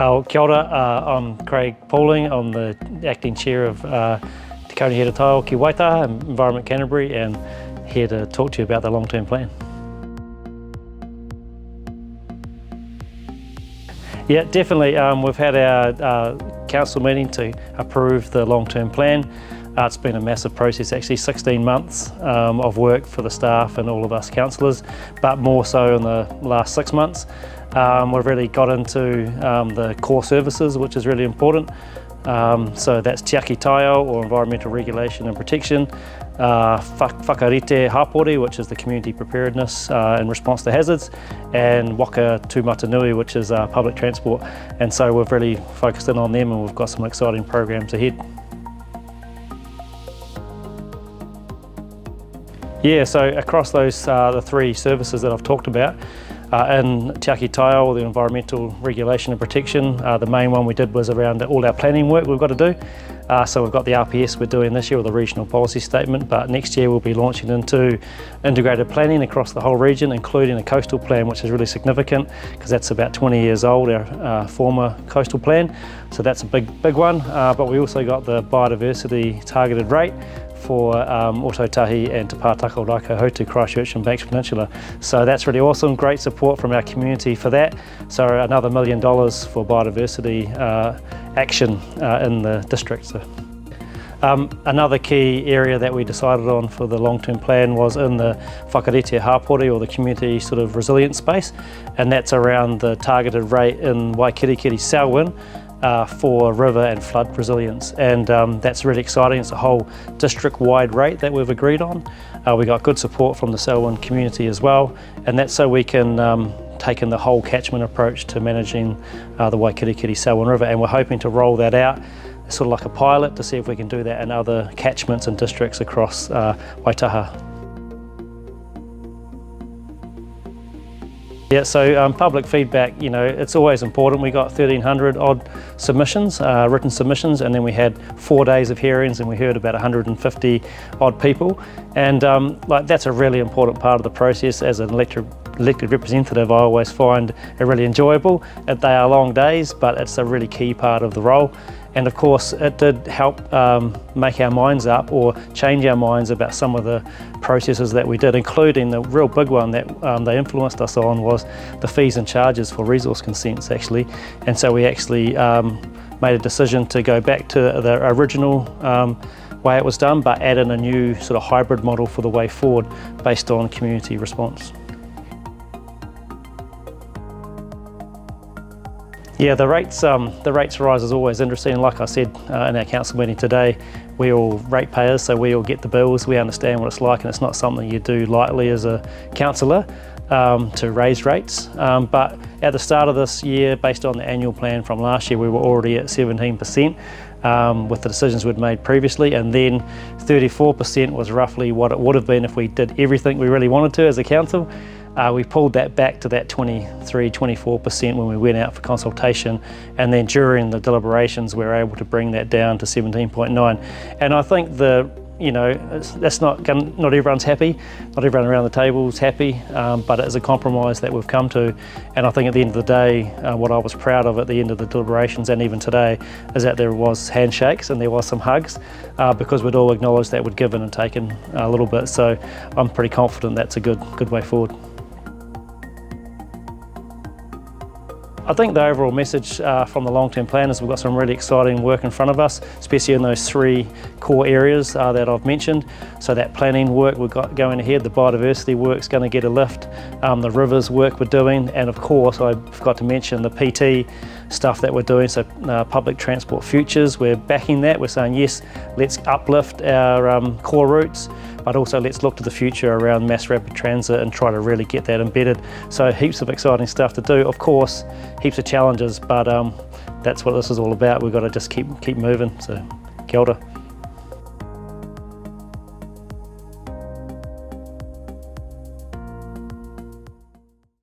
Kia ora, I'm Craig Pauling. I'm the Acting Chair of Te Kauri Heretaio ki Waitaha, Environment Canterbury, and here to talk to you about the long-term plan. Yeah, definitely. We've had our council meeting to approve the long-term plan. It's been a massive process, actually 16 months of work for the staff and all of us councillors, but more so in the last 6 months. We've really got into the core services, which is really important. So that's Te Aki Taio, or environmental regulation and protection, Whakarite Hapori, which is the community preparedness in response to hazards, and Waka Tūmatanui, which is public transport. And so we've really focused in on them, and we've got some exciting programs ahead. Yeah, so across those the three services that I've talked about, in Te Aki Taio, or the environmental regulation and protection, the main one we did was around all our planning work we've got to do. So we've got the RPS we're doing this year, or the regional policy statement, but next year we'll be launching into integrated planning across the whole region, including a coastal plan, which is really significant because that's about 20 years old, our former coastal plan. So that's a big one, but we also got the biodiversity targeted rate for Ōtautahi and Te Pātaka Raikiahutu, Christchurch and Banks Peninsula. So that's really awesome, great support from our community for that. So another $1 million for biodiversity action in the district. So, another key area that we decided on for the long-term plan was in the Whakarite Hapori, or the community sort of resilience space, and that's around the targeted rate in Waikirikiri Selwyn for river and flood resilience, and that's really exciting. It's a whole district-wide rate that we've agreed on. We got good support from the Selwyn community as well, and that's so we can take in the whole catchment approach to managing the Waikirikiri Selwyn River, and we're hoping to roll that out sort of like a pilot to see if we can do that in other catchments and districts across Waitaha. Yeah, so public feedback, you know, it's always important. We got 1,300 odd submissions, written submissions, and then we had 4 days of hearings, and we heard about 150 odd people. And like, that's a really important part of the process. As an elected representative, I always find it really enjoyable. They are long days, but it's a really key part of the role. And of course, it did help make our minds up, or change our minds about some of the processes that we did, including the real big one that they influenced us on was the fees and charges for resource consents, actually. And so we actually made a decision to go back to the original way it was done, but add in a new sort of hybrid model for the way forward based on community response. Yeah, the rates rise is always interesting. Like I said in our council meeting today, we're all ratepayers, so we all get the bills, we understand what it's like, and it's not something you do lightly as a councillor to raise rates. But at the start of this year, based on the annual plan from last year, we were already at 17% with the decisions we'd made previously, and then 34% was roughly what it would have been if we did everything we really wanted to as a council. We pulled that back to that 23–24% when we went out for consultation, and then during the deliberations we were able to bring that down to 17.9. And I think that's not everyone's happy, not everyone around the table is happy, but it is a compromise that we've come to. And I think at the end of the day, what I was proud of at the end of the deliberations, and even today, is that there was handshakes and there was some hugs, because we'd all acknowledged that we'd given and taken a little bit. So I'm pretty confident that's a good way forward. I think the overall message from the long-term plan is we've got some really exciting work in front of us, especially in those three core areas that I've mentioned. So that planning work we've got going ahead, the biodiversity work's going to get a lift, the rivers work we're doing, and of course I forgot to mention the PT stuff that we're doing, so public transport futures, we're backing that. We're saying yes, let's uplift our core routes, but also let's look to the future around mass rapid transit and try to really get that embedded. So heaps of exciting stuff to do. Of course, heaps of challenges, but that's what this is all about. We've got to just keep moving. So kia ora.